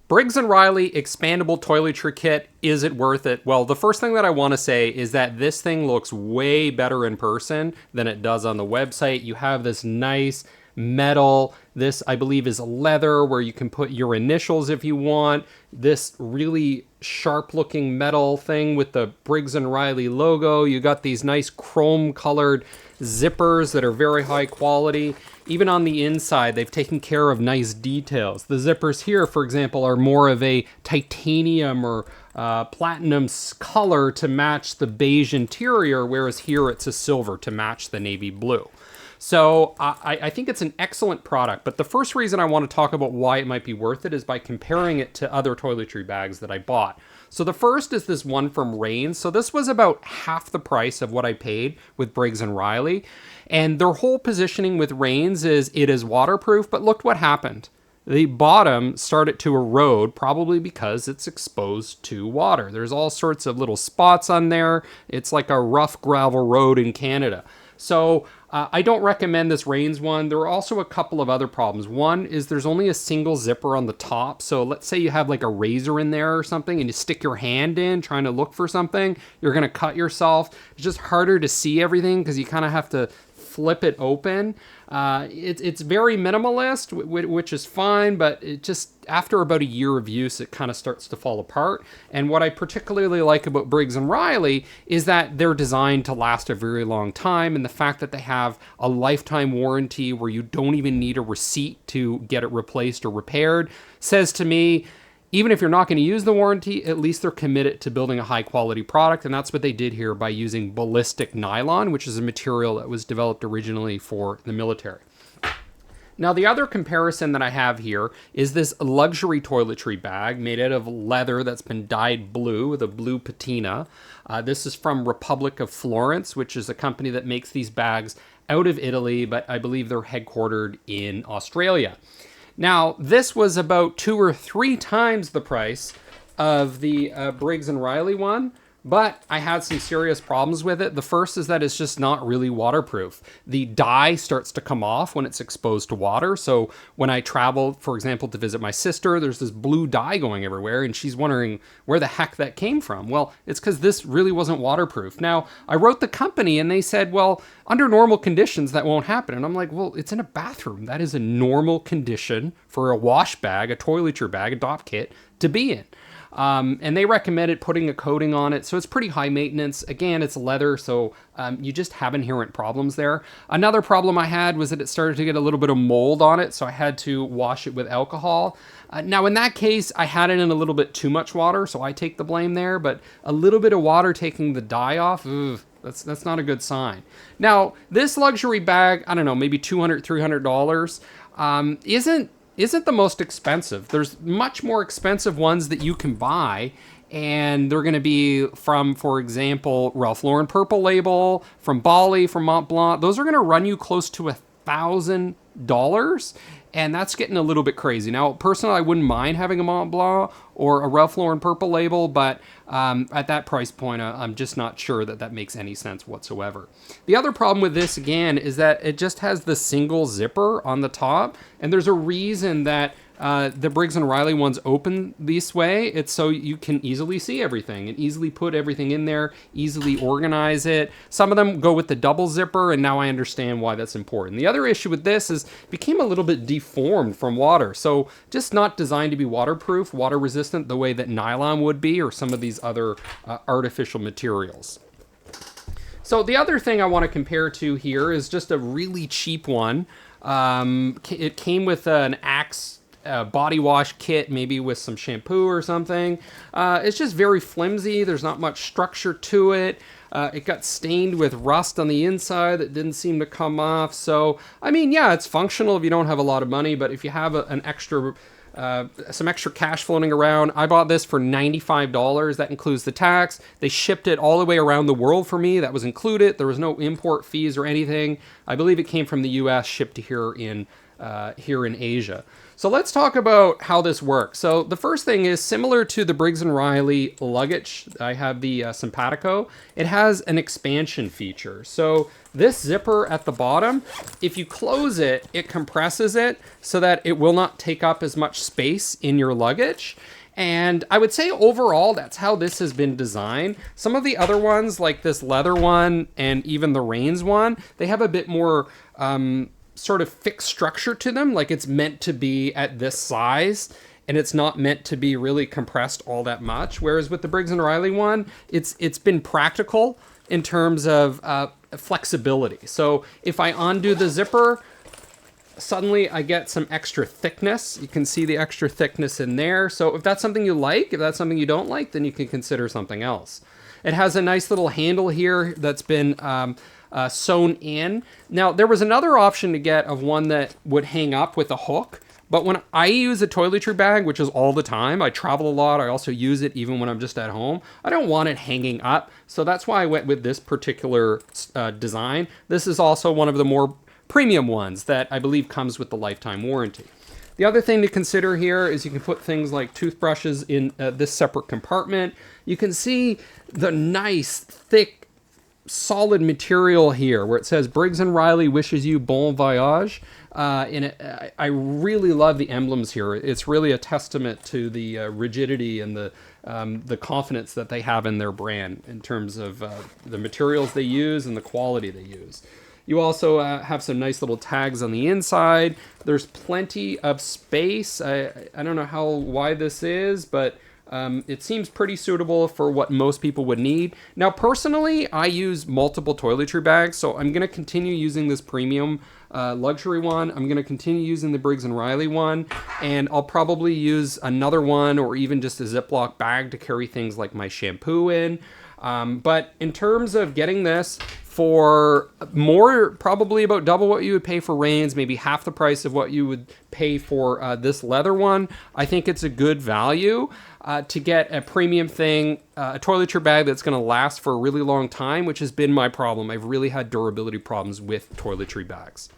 Briggs & Riley Expandable Toiletry Kit, is it worth it? Well, the first thing that I want to say is that this thing looks way better in person than it does on the website. You have this nice metal. This, I believe, is leather where you can put your initials if you want. This really sharp looking metal thing with the Briggs & Riley logo. You got these nice chrome colored zippers that are very high quality. Even on the inside, they've taken care of nice details. The zippers here, for example, are more of a titanium or platinum color to match the beige interior, whereas here it's a silver to match the navy blue. So I think it's an excellent product, but the first reason I want to talk about why it might be worth it is by comparing it to other toiletry bags that I bought. So the first is this one from Rains. So this was about half the price of what I paid with Briggs & Riley. And their whole positioning with Rains is it is waterproof, but look what happened. The bottom started to erode, probably because it's exposed to water. There's all sorts of little spots on there. It's like a rough gravel road in Canada. So I don't recommend this Rains one. There are also a couple of other problems. One is there's only a single zipper on the top. So let's say you have like a razor in there or something and you stick your hand in trying to look for something. You're going to cut yourself. It's just harder to see everything because you kind of have to flip it open. It's very minimalist, which is fine, but it just, after about a year of use, it kind of starts to fall apart. And what I particularly like about Briggs & Riley is that they're designed to last a very long time, and the fact that they have a lifetime warranty where you don't even need a receipt to get it replaced or repaired says to me, even if you're not going to use the warranty, at least they're committed to building a high quality product. And that's what they did here by using ballistic nylon, which is a material that was developed originally for the military. Now, the other comparison that I have here is this luxury toiletry bag made out of leather that's been dyed blue with a blue patina. This is from Republic of Florence, which is a company that makes these bags out of Italy, but I believe they're headquartered in Australia. Now, this was about 2 or 3 times the price of the Briggs & Riley one, but I had some serious problems with it. The first is that it's just not really waterproof. The dye starts to come off when it's exposed to water. So when I travel, for example, to visit my sister, there's this blue dye going everywhere, and she's wondering where the heck that came from. Well, it's because this really wasn't waterproof. Now, I wrote the company, and they said, well, under normal conditions, that won't happen. And I'm like, well, it's in a bathroom. That is a normal condition for a wash bag, a toiletry bag, a DOP kit to be in. And they recommended putting a coating on it, so it's pretty high maintenance. Again, it's leather, so you just have inherent problems there. Another problem I had was that it started to get a little bit of mold on it, so I had to wash it with alcohol. Now, in that case, I had it in a little bit too much water, so I take the blame there, but a little bit of water taking the dye off, that's not a good sign. Now, this luxury bag, I don't know, maybe $200, $300, isn't the most expensive. There's much more expensive ones that you can buy, and they're going to be from, for example, Ralph Lauren Purple Label, from Bali, from Mont Blanc. Those are going to run you close to $1,000, and that's getting a little bit crazy. Now, personally, I wouldn't mind having a Mont Blanc or a Ralph Lauren Purple Label, but at that price point, I'm just not sure that that makes any sense whatsoever. The other problem with this, again, is that it just has the single zipper on the top, and there's a reason that the Briggs & Riley ones open this way. It's so you can easily see everything and easily put everything in there, easily organize it. Some of them go with the double zipper, and now I understand why that's important. The other issue with this is it became a little bit deformed from water, so just not designed to be waterproof, water resistant the way that nylon would be, or some of these other artificial materials. So the other thing I want to compare to here is just a really cheap one. It came with an Axe body wash kit, maybe with some shampoo or something. It's just very flimsy. There's not much structure to it. It got stained with rust on the inside that didn't seem to come off. So, I mean, yeah, it's functional if you don't have a lot of money, but if you have some extra cash floating around, I bought this for $95. That includes the tax. They shipped it all the way around the world for me. That was included. There was no import fees or anything. I believe it came from the US, shipped to here in here in Asia. So let's talk about how this works. So the first thing is similar to the Briggs & Riley luggage. I have the Simpatico. It has an expansion feature. So this zipper at the bottom, if you close it, it compresses it so that it will not take up as much space in your luggage. And I would say overall, that's how this has been designed. Some of the other ones, like this leather one and even the Rains one, they have a bit more sort of fixed structure to them. Like it's meant to be at this size and it's not meant to be really compressed all that much. Whereas with the Briggs & Riley one, it's been practical in terms of flexibility. So if I undo the zipper, suddenly I get some extra thickness. You can see the extra thickness in there. So if that's something you like, if that's something you don't like, then you can consider something else. It has a nice little handle here that's been sewn in. Now, there was another option to get of one that would hang up with a hook. But when I use a toiletry bag, which is all the time, I travel a lot. I also use it even when I'm just at home. I don't want it hanging up. So that's why I went with this particular design. This is also one of the more premium ones that I believe comes with the lifetime warranty. The other thing to consider here is you can put things like toothbrushes in this separate compartment. You can see the nice, thick, solid material here where it says Briggs & Riley wishes you bon voyage. I really love the emblems here. It's really a testament to the rigidity and the confidence that they have in their brand in terms of the materials they use and the quality they use. You also have some nice little tags on the inside. There's plenty of space. I don't know how wide this is, but it seems pretty suitable for what most people would need. Now, personally, I use multiple toiletry bags, so I'm going to continue using this premium luxury one. I'm going to continue using the Briggs & Riley one, and I'll probably use another one or even just a Ziploc bag to carry things like my shampoo in. But in terms of getting this for more, probably about double what you would pay for Rains, maybe half the price of what you would pay for this leather one, I think it's a good value to get a premium thing, a toiletry bag that's going to last for a really long time, which has been my problem. I've really had durability problems with toiletry bags.